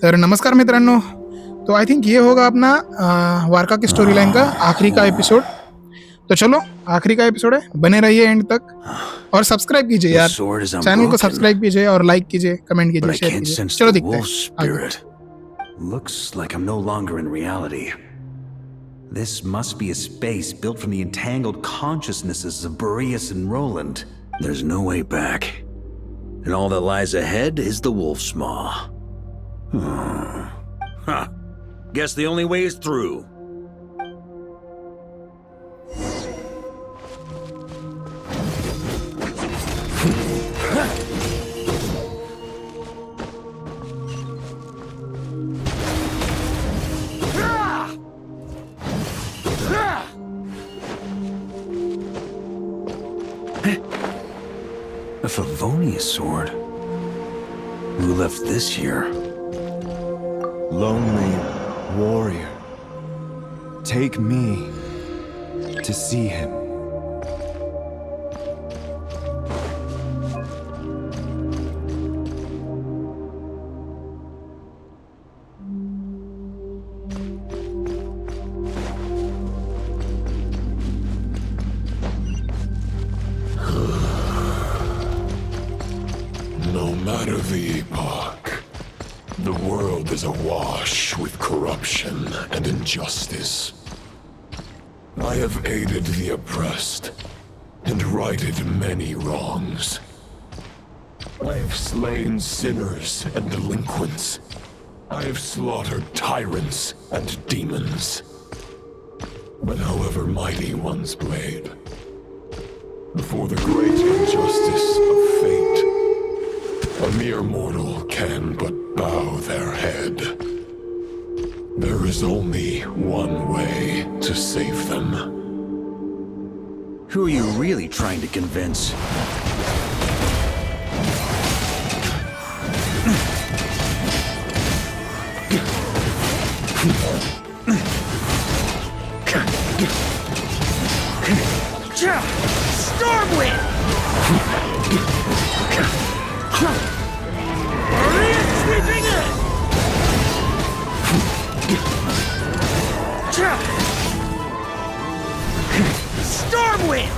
तर नमस्कार मित्रांनो. तो आई थिंक ये होगा अपना वार्का की स्टोरी लाइन का आखिरी का एपिसोड. तो चलो आखिरी का एपिसोड है, बने रहिए एंड तक और सब्सक्राइब कीजिए यार, चैनल को सब्सक्राइब कीजिए और लाइक कीजिए, कमेंट कीजिए, शेयर कीजिए. चलो दिखते हैं आगे. Looks like I'm no longer in reality. This must be a space built from the entangled consciousnesses of Boreas and Roland. There's no way back. And all that lies ahead is the Wolf's Maw. Huh. Guess the only way is through. A Favonius sword? Who left this here? Lonely warrior, take me to see him. No matter the epoch, the world is awash with corruption and injustice. I have aided the oppressed and righted many wrongs. I have slain sinners and delinquents. I have slaughtered tyrants and demons. But however mighty one's blade, before the great injustice of fate, a mere mortal can but bow their head. There is only one way to save them. Who are you really trying to convince? Stormwind! Warrior sweeping in! Stormwind!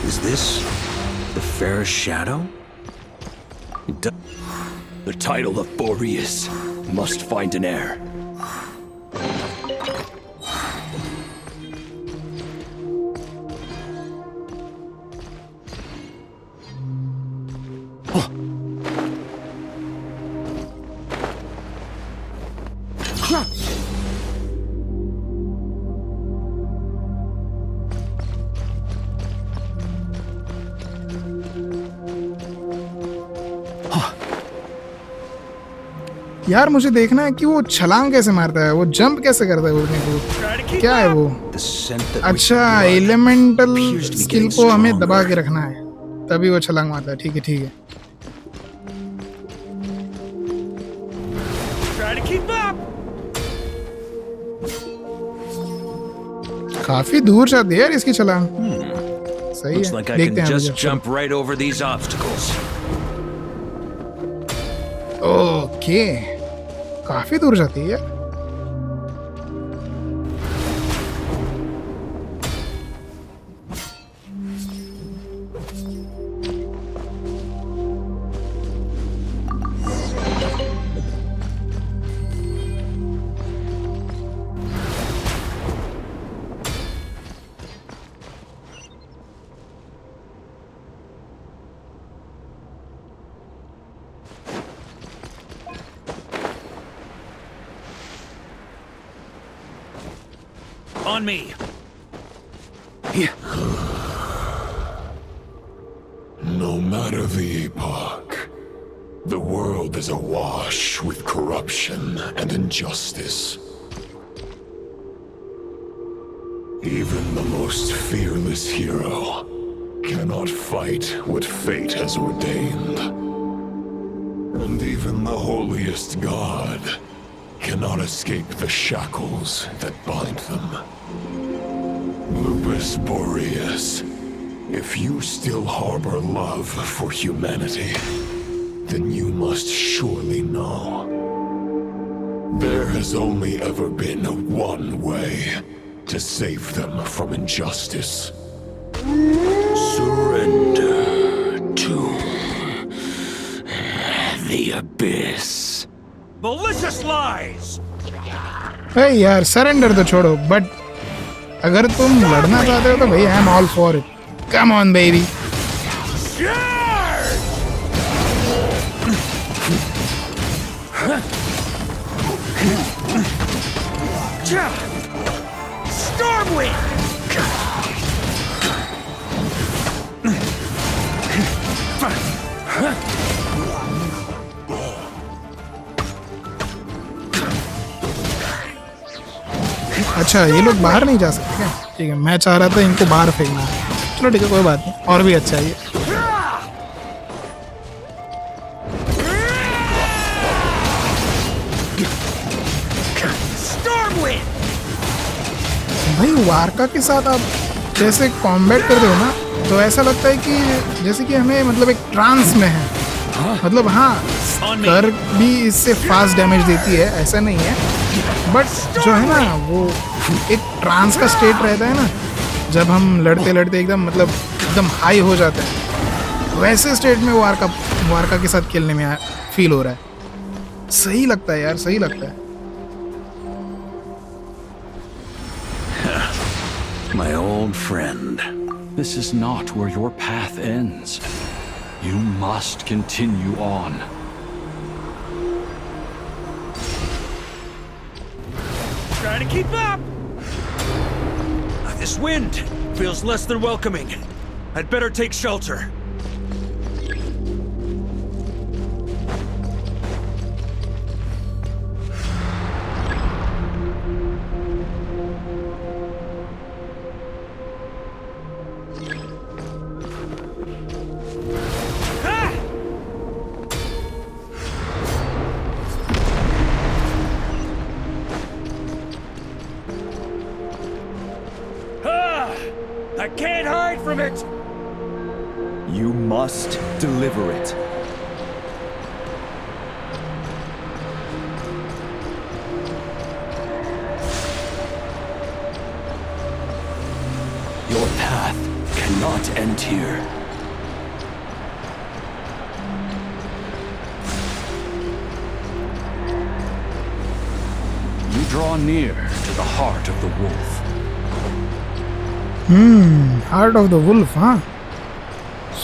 Is this the fairest shadow? The title of Boreas must find an heir. यार मुझे देखना है कि वो छलांग कैसे मारता है, वो जंप कैसे करता है उड़ने को. क्या है वो? अच्छा, एलिमेंटल स्किल को हमें दबा के रखना है तभी वो छलांग मारता है. ठीक है ठीक है. काफी दूर जाती है यार इसकी छलांग. सही Looks है, like I देखते can हैं just अभी. jump right over these obstacles. Okay, काफी दूर जाती है यार. On me. No matter the epoch, the world is awash with corruption and injustice. Even the most fearless hero cannot fight what fate has ordained. And even the holiest god cannot escape the shackles that bind them. Lupus Boreas, if you still harbor love for humanity, then you must surely know. There has only ever been one way to save them from injustice. Surrender to the abyss. Malicious lies! अरे यार surrender तो छोड़ो, but अगर तुम लड़ना चाहते हो तो भाई I am all for it. Come on baby. Stormwind! अच्छा ये लोग बाहर नहीं जा सकते क्या? ठीक है, मैं चाह रहा था इनको बाहर फेंकना. चलो ठीक है, कोई बात नहीं, और भी अच्छा है ये. Stormwind! भाई वार्का के साथ आप जैसे कॉम्बैट करते हो ना, तो ऐसा लगता है कि जैसे कि हमें मतलब एक ट्रांस में है. मतलब हाँ, कर भी इससे फास्ट डैमेज देती है, ऐसा नहीं है, बट जो है ना वो एक ट्रांस का स्टेट रहता है ना, जब हम लड़ते लड़ते एकदम मतलब एकदम हाई हो जाते हैं, वैसे स्टेट में वार्का के साथ खेलने में फील हो रहा है. सही लगता है यार, सही लगता है. My old friend. This is not where your path ends. You must continue on. Trying to keep up! This wind feels less than welcoming. I'd better take shelter. I can't hide from it! You must deliver it. Your path cannot end here. You draw near to the heart of the wolf. Heart of the wolf. हाँ,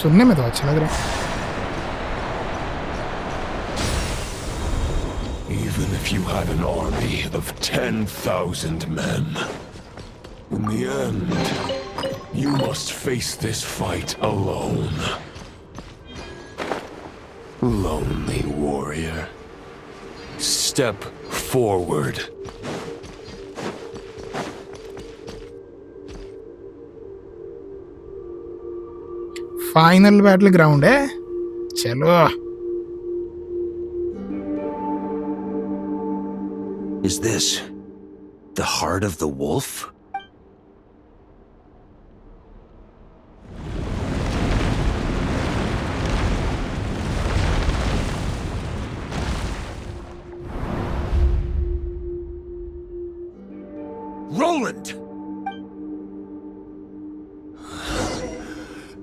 सुनने में तो अच्छा लग रहा है. Even if you had an army of 10,000 men, in the end, you must face this fight alone. Lonely warrior, step forward. Final battle ground है, चलो. Is this the heart of the wolf? Roland!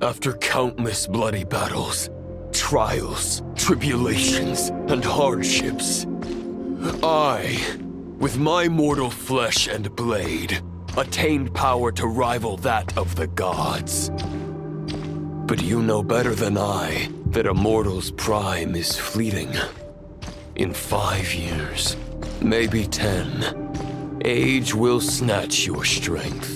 After countless bloody battles, trials, tribulations, and hardships, I, with my mortal flesh and blade, attained power to rival that of the gods. But you know better than I that a mortal's prime is fleeting. In 5 years, maybe 10, age will snatch your strength.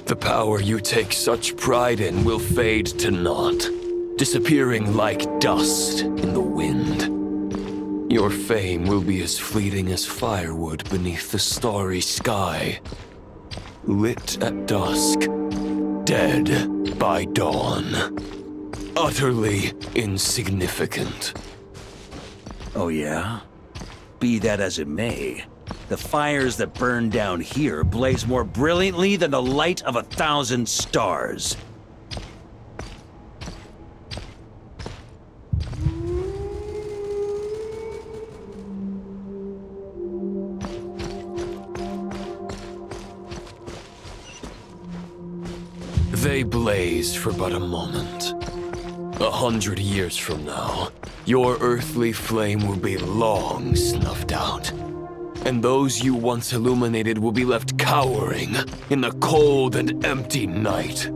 The power you take such pride in will fade to naught, disappearing like dust in the wind. Your fame will be as fleeting as firewood beneath the starry sky, lit at dusk, dead by dawn, utterly insignificant. Oh yeah? Be that as it may, the fires that burn down here blaze more brilliantly than the light of 1,000 stars. They blaze for but a moment. 100 years from now, your earthly flame will be long snuffed out. And those you once illuminated will be left cowering in the cold and empty night.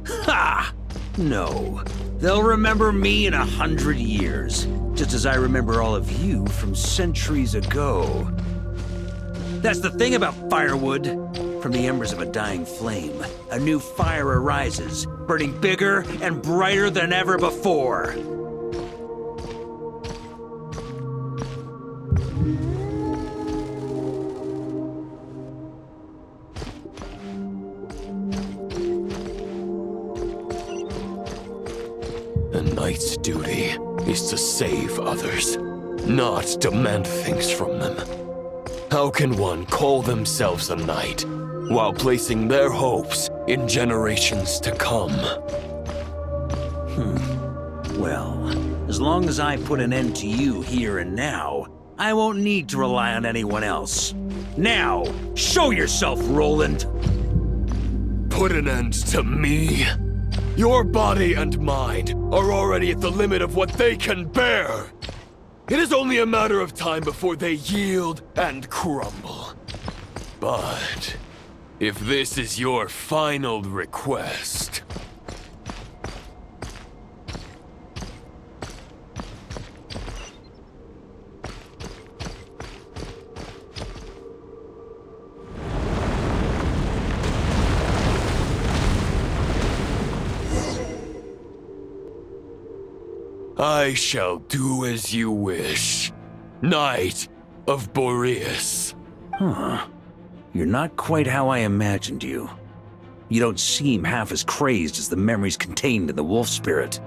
Ha! No. They'll remember me in 100 years, just as I remember all of you from centuries ago. That's the thing about firewood. From the embers of a dying flame, a new fire arises, burning bigger and brighter than ever before. A knight's duty is to save others, not demand things from them. How can one call themselves a knight while placing their hopes in generations to come? Well, as long as I put an end to you here and now, I won't need to rely on anyone else. Now, show yourself, Roland! Put an end to me? Your body and mind are already at the limit of what they can bear. It is only a matter of time before they yield and crumble. But if this is your final request... I shall do as you wish, Knight of Boreas. Huh. You're not quite how I imagined you. You don't seem half as crazed as the memories contained in the wolf spirit.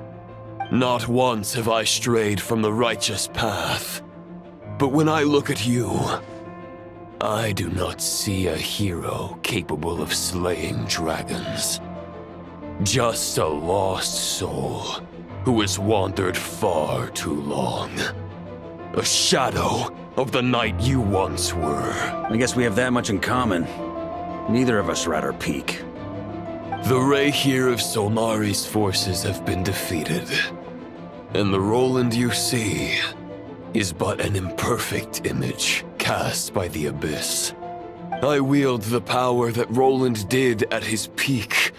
Not once have I strayed from the righteous path. But when I look at you, I do not see a hero capable of slaying dragons. Just a lost soul who has wandered far too long. A shadow of the knight you once were. I guess we have that much in common. Neither of us are at our peak. The Rehir of Solmari's forces have been defeated, and the Roland you see is but an imperfect image cast by the Abyss. I wield the power that Roland did at his peak,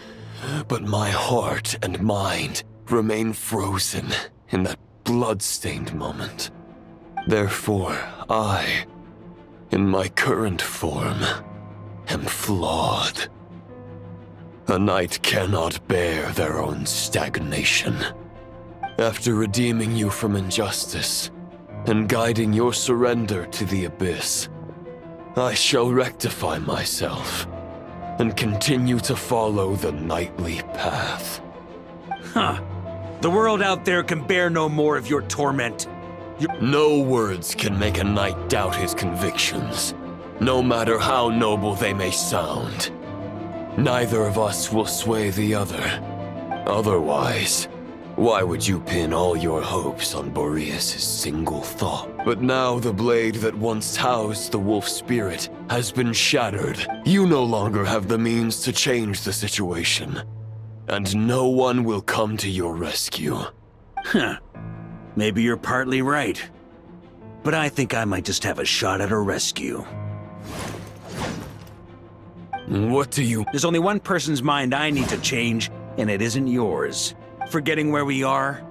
but my heart and mind remain frozen in that blood-stained moment. Therefore, I, in my current form, am flawed. A knight cannot bear their own stagnation. After redeeming you from injustice and guiding your surrender to the Abyss, I shall rectify myself and continue to follow the knightly path. Huh. The world out there can bear no more of your torment. No words can make a knight doubt his convictions, no matter how noble they may sound. Neither of us will sway the other. Otherwise, why would you pin all your hopes on Boreas' single thought? But now the blade that once housed the wolf spirit has been shattered. You no longer have the means to change the situation, and no one will come to your rescue. Huh. Maybe you're partly right. But I think I might just have a shot at a rescue. What do you... There's only one person's mind I need to change, and it isn't yours. Forgetting where we are?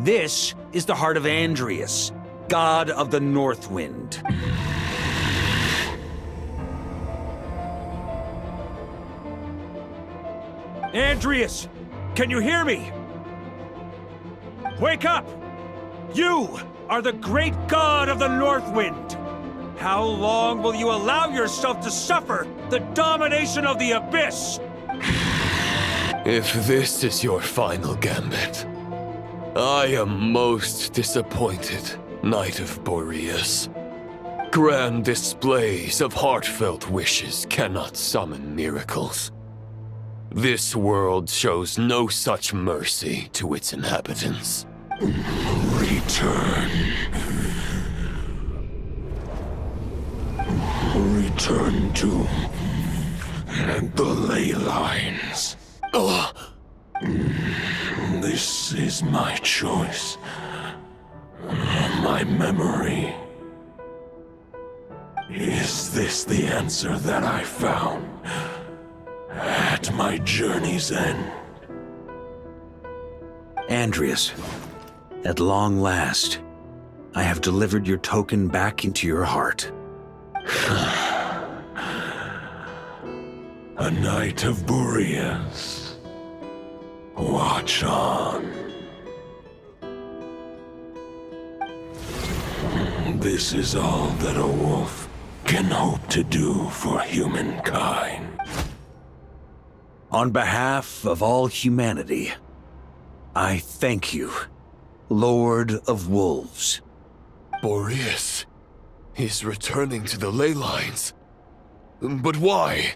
This is the heart of Andreas, god of the North Wind. Andreas! Can you hear me? Wake up! You are the great god of the North Wind! How long will you allow yourself to suffer the domination of the Abyss? If this is your final gambit, I am most disappointed. Knight of Boreas. Grand displays of heartfelt wishes cannot summon miracles. This world shows no such mercy to its inhabitants. Return. Return to the ley lines. This is my choice. My memory. Is this the answer that I found at my journey's end? Andreas, at long last, I have delivered your token back into your heart. A Knight of Boreas. Watch on. This is all that a wolf can hope to do for humankind. On behalf of all humanity, I thank you, Lord of Wolves. Boreas is returning to the ley lines. But why?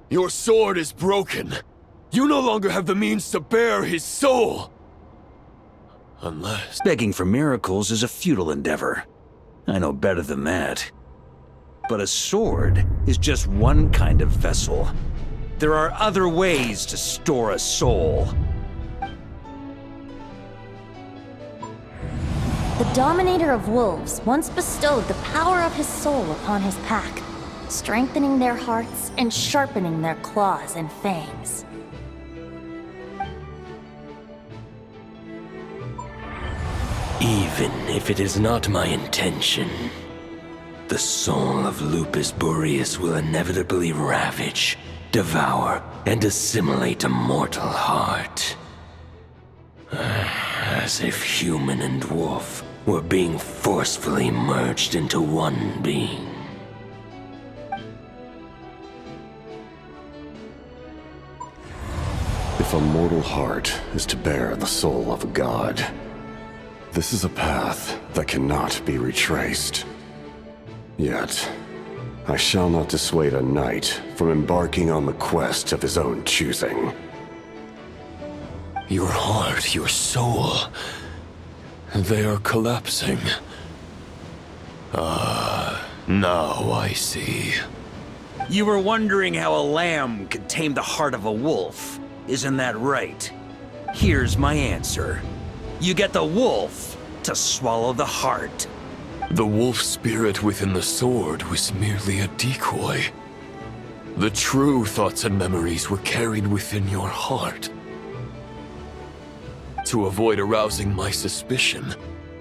Your sword is broken. You no longer have the means to bear his soul. Unless... Begging for miracles is a futile endeavor. I know better than that. But a sword is just one kind of vessel. There are other ways to store a soul. The Dominator of Wolves once bestowed the power of his soul upon his pack, strengthening their hearts and sharpening their claws and fangs. Even if it is not my intention, the soul of Lupus Boreas will inevitably ravage, devour, and assimilate a mortal heart. As if human and wolf were being forcefully merged into one being. If a mortal heart is to bear the soul of a god, this is a path that cannot be retraced. Yet, I shall not dissuade a knight from embarking on the quest of his own choosing. Your heart, your soul... they are collapsing. Now I see. You were wondering how a lamb could tame the heart of a wolf. Isn't that right? Here's my answer. You get the wolf to swallow the heart. The wolf spirit within the sword was merely a decoy. The true thoughts and memories were carried within your heart. To avoid arousing my suspicion,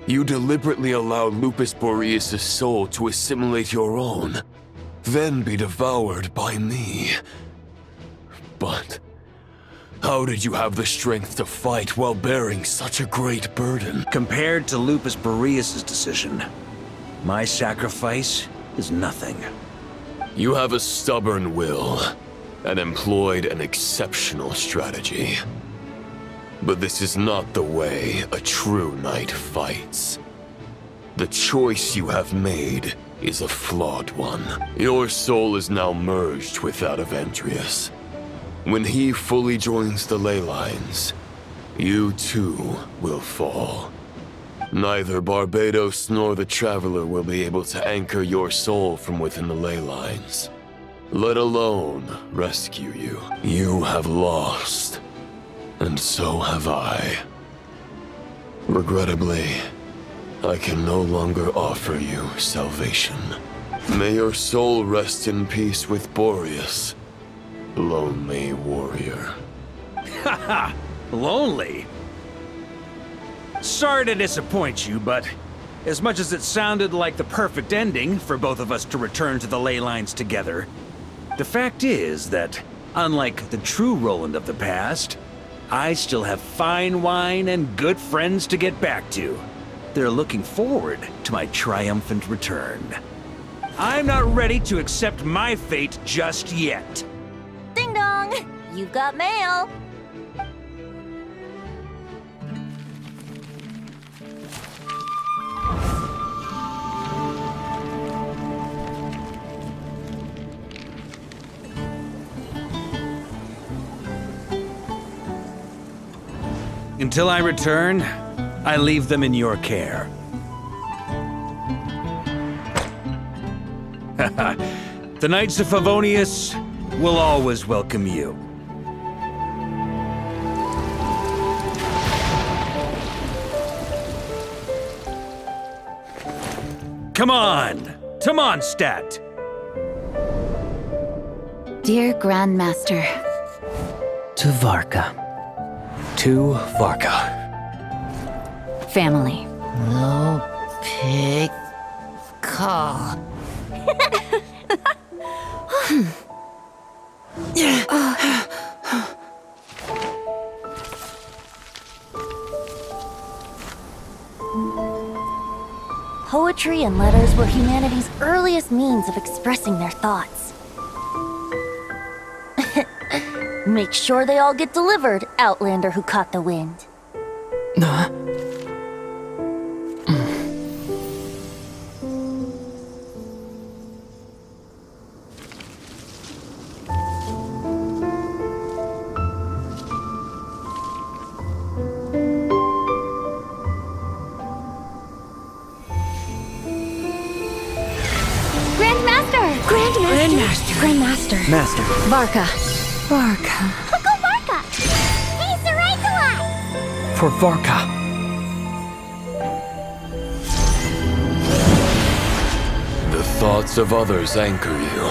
you deliberately allowed Lupus Boreas' soul to assimilate your own, then be devoured by me. But how did you have the strength to fight while bearing such a great burden? Compared to Lupus Boreas' decision, my sacrifice is nothing. You have a stubborn will, and employed an exceptional strategy. But this is not the way a true knight fights. The choice you have made is a flawed one. Your soul is now merged with that of Andreas. When he fully joins the ley lines, you too will fall. Neither Barbados nor the Traveler will be able to anchor your soul from within the ley lines, let alone rescue you. You have lost, and so have I. Regrettably, I can no longer offer you salvation. May your soul rest in peace with Boreas, lonely warrior. Haha! Lonely? Sorry to disappoint you, but as much as it sounded like the perfect ending for both of us to return to the ley lines together, the fact is that, unlike the true Roland of the past, I still have fine wine and good friends to get back to. They're looking forward to my triumphant return. I'm not ready to accept my fate just yet. Ding dong! You've got mail! Until I return, I leave them in your care. The Knights of Favonius will always welcome you. Come on! To Mondstadt! Dear Grandmaster. To VARKA. To VARKA. Family. No pig call. Poetry and letters were humanity's earliest means of expressing their thoughts. Make sure they all get delivered, Outlander who caught the wind. Grandmaster. Master. VARKA. Go VARKA! He's the right to us! For VARKA. The thoughts of others anchor you,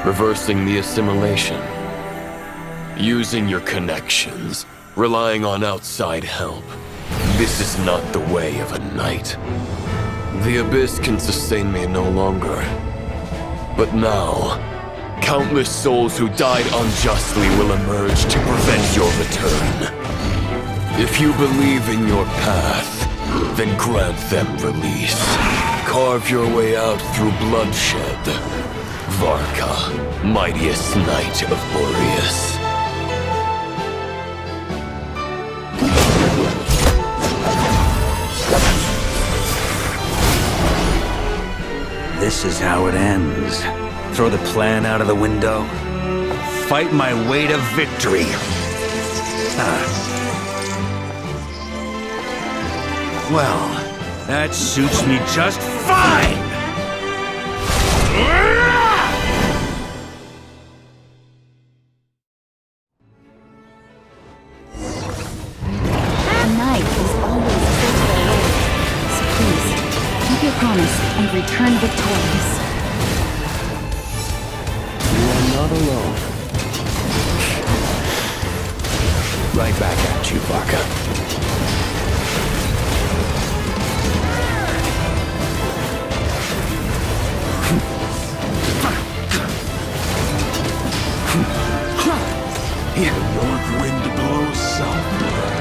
reversing the assimilation. Using your connections, relying on outside help. This is not the way of a knight. The Abyss can sustain me no longer. But now, countless souls who died unjustly will emerge to prevent your return. If you believe in your path, then grant them release. Carve your way out through bloodshed. VARKA, mightiest knight of Boreas. This is how it ends. Throw the plan out of the window. Fight my way to victory. Well, that suits me just fine! A knight is always true to their word. So please, keep your promise and return victorious. Not alone. Right back at you, VARKA. The north wind blows southward.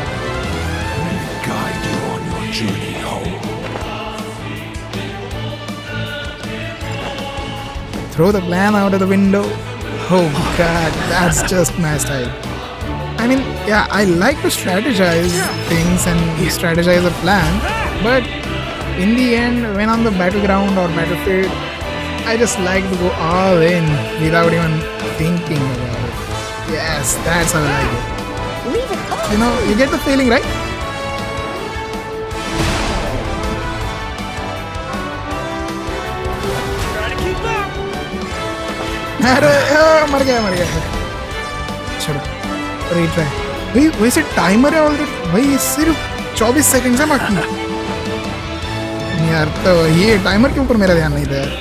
May it guide you on your journey home. Throw the plan out of the window. Oh god, that's just my style. I mean, yeah, I like to strategize things and strategize a plan, but in the end, when on the battleground or battlefield, I just like to go all in without even thinking about it. Yes, that's how I like it. Leave it all. You know, you get the feeling, right? अरे मर गया छोड़ो retry भाई वैसे timer है already भाई सिर्फ 24 second है बाकी यार तो ये टाइमर के ऊपर मेरा ध्यान नहीं था यार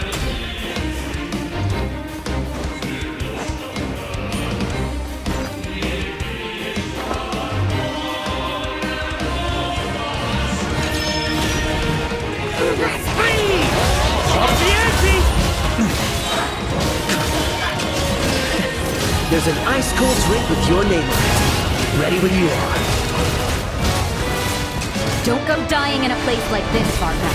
There's an ice-cold drink with your name on it. Ready when you are. Don't go dying in a place like this, VARKA.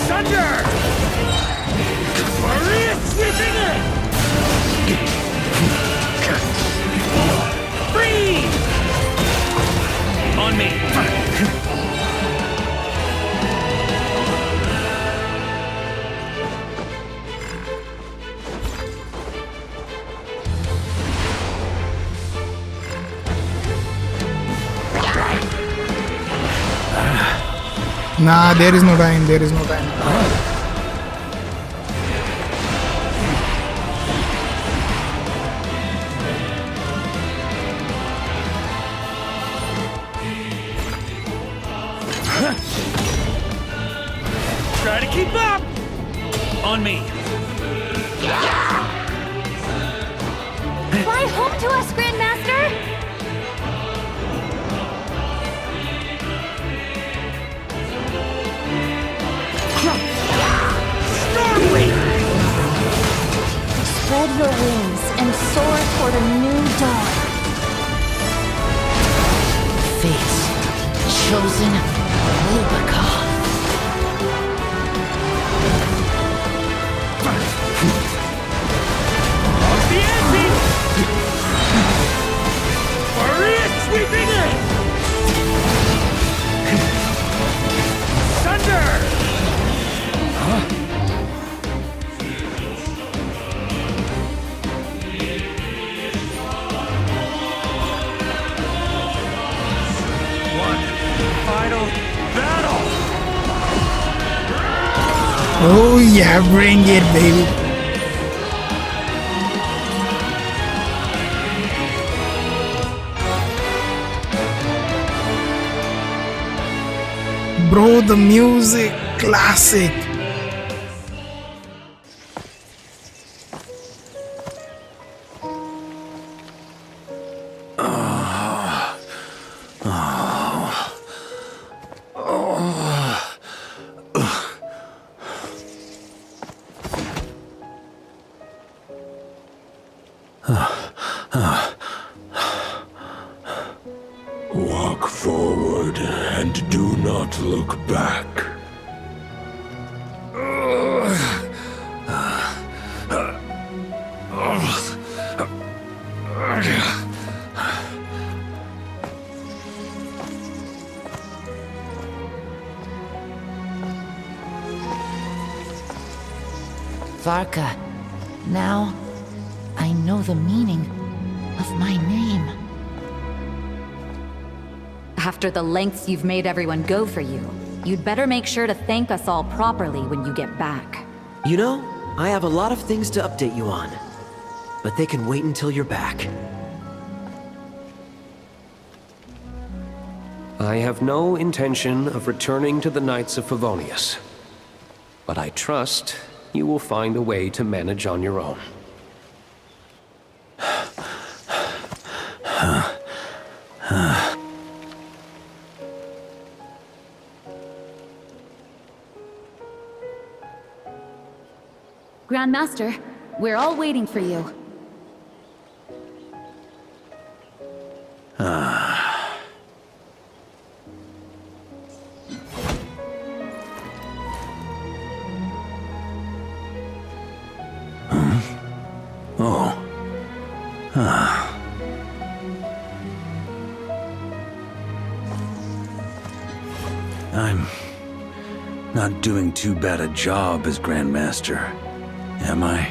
Thunder! Maria sweeping it! Freeze! On me! Nah, there is no time. There is no time. Try to keep up! On me. Fly home to us, Grandmaster! Spread your wings and soar toward a new dawn. Fate's chosen Lubica. Off the ante! Maria sweeping in! Thunder! Final battle! Oh yeah, bring it, baby. Bro, the music, classic. Walk forward and do not look back. VARKA, now I know the meaning of my name. After the lengths you've made everyone go for you, you'd better make sure to thank us all properly when you get back. You know, I have a lot of things to update you on. But they can wait until you're back. I have no intention of returning to the Knights of Favonius. But I trust you will find a way to manage on your own. Grandmaster, we're all waiting for you. I'm not doing too bad a job as Grandmaster, am I?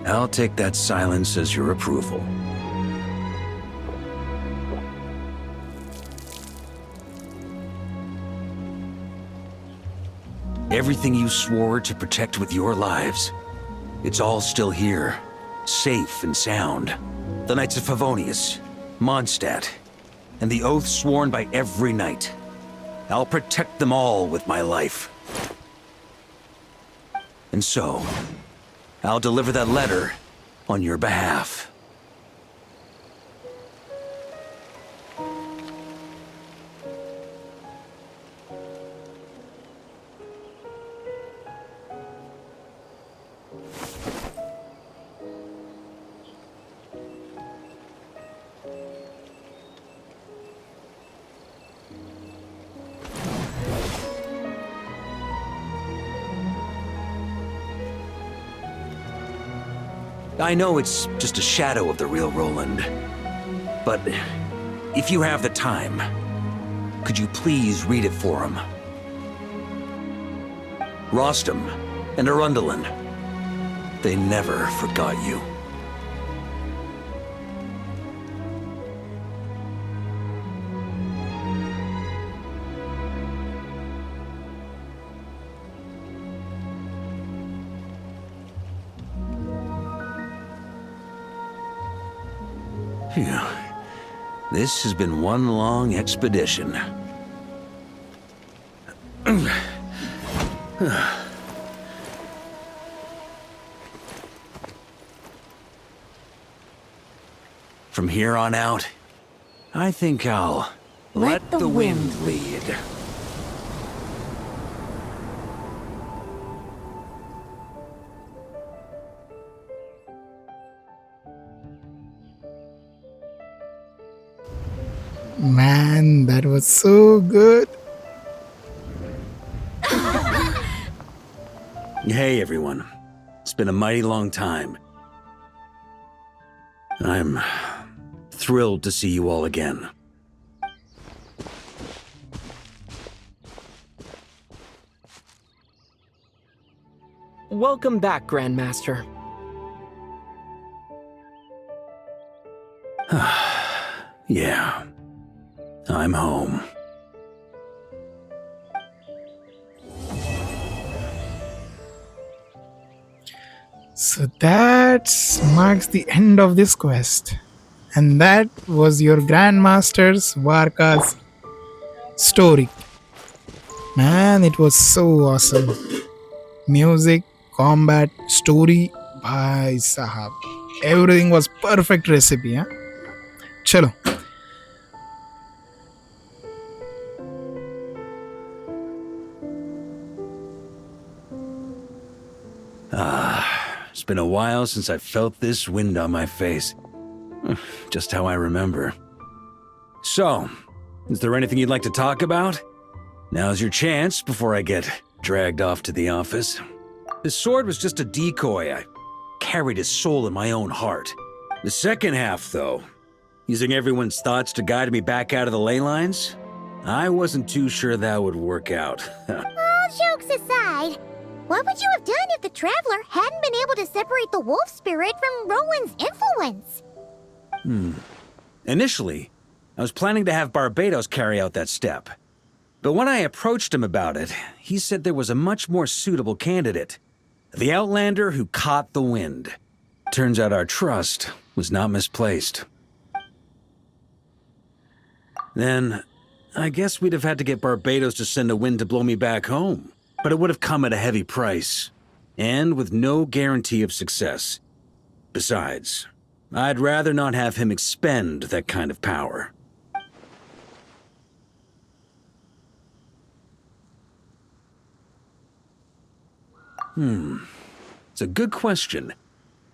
I'll take that silence as your approval. Everything you swore to protect with your lives, it's all still here, safe and sound. The Knights of Favonius, Mondstadt, and the oath sworn by every knight. I'll protect them all with my life. And so, I'll deliver that letter on your behalf. I know it's just a shadow of the real Roland, but if you have the time, could you please read it for him? Rostam and Arundelen, they never forgot you. Phew. This has been one long expedition. From here on out, I think I'll let the wind lead. Man, that was so good. Hey everyone, it's been a mighty long time. I'm thrilled to see you all again. Welcome back, Grandmaster. Yeah, I'm home. So that marks the end of this quest. And that was your Grandmaster's Varka's story. Man, it was so awesome. Music, combat, story, bhai sahab. Everything was perfect recipe, huh? Chalo. It's been a while since I felt this wind on my face. Just how I remember. So, is there anything you'd like to talk about? Now's your chance before I get dragged off to the office. His sword was just a decoy. I carried his soul in my own heart. The second half, though, using everyone's thoughts to guide me back out of the ley lines, I wasn't too sure that would work out. All jokes aside, what would you have done if the Traveler hadn't been able to separate the wolf spirit from Roland's influence? Initially, I was planning to have Barbados carry out that step. But when I approached him about it, he said there was a much more suitable candidate. The Outlander who caught the wind. Turns out our trust was not misplaced. Then, I guess we'd have had to get Barbados to send a wind to blow me back home. But it would have come at a heavy price, and with no guarantee of success. Besides, I'd rather not have him expend that kind of power. It's a good question.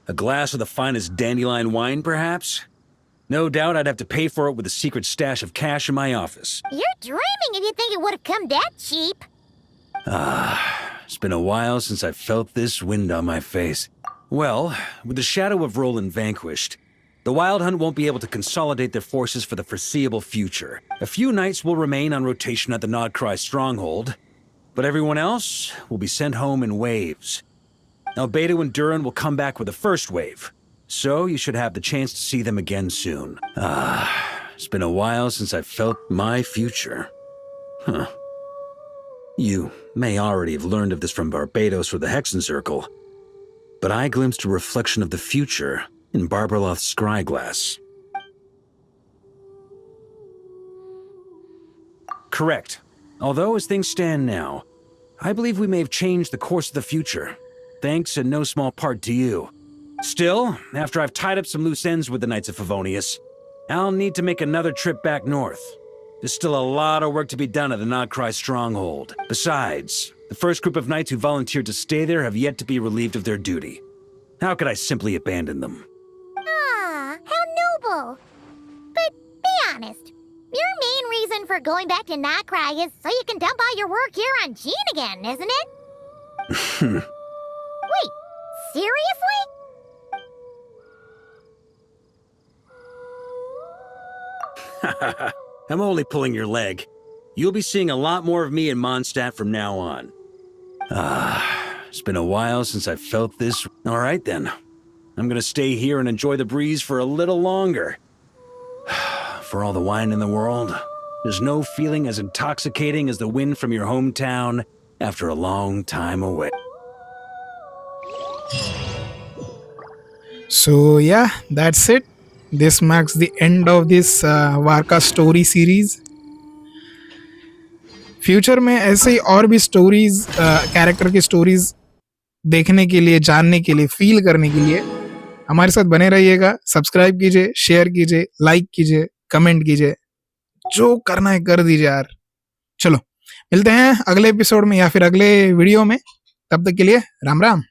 A glass of the finest dandelion wine, perhaps? No doubt I'd have to pay for it with a secret stash of cash in my office. You're dreaming if you think it would have come that cheap. It's been a while since I felt this wind on my face. Well, with the shadow of Roland vanquished, the Wild Hunt won't be able to consolidate their forces for the foreseeable future. A few knights will remain on rotation at the Nodcry stronghold, but everyone else will be sent home in waves. Albedo and Duran will come back with the first wave, so you should have the chance to see them again soon. It's been a while since I felt my future. You may already have learned of this from Barbados or the Hexen Circle, but I glimpsed a reflection of the future in Barbarloth's scryglass. Correct. Although as things stand now, I believe we may have changed the course of the future, thanks in no small part to you. Still, after I've tied up some loose ends with the Knights of Favonius, I'll need to make another trip back north. There's still a lot of work to be done at the Nodcry stronghold. Besides, the first group of knights who volunteered to stay there have yet to be relieved of their duty. How could I simply abandon them? Ah, how noble. But be honest, your main reason for going back to Nodcry is so you can dump all your work here on Jean again, isn't it? Wait, seriously? I'm only pulling your leg. You'll be seeing a lot more of me in Mondstadt from now on. It's been a while since I've felt this. All right then. I'm gonna stay here and enjoy the breeze for a little longer. For all the wine in the world, there's no feeling as intoxicating as the wind from your hometown after a long time away. So yeah, that's it. this marks the end of this Varca story series. Future में ऐसे ही और भी stories, character की stories देखने के लिए, जानने के लिए, फील करने के लिए हमारे साथ बने रहिएगा। सब्सक्राइब कीजिए, शेयर कीजिए, लाइक कीजिए, कमेंट कीजिए, जो करना है कर दीजिए यार। चलो मिलते हैं अगले एपिसोड में या फिर अगले वीडियो में, तब तक के लिए राम राम।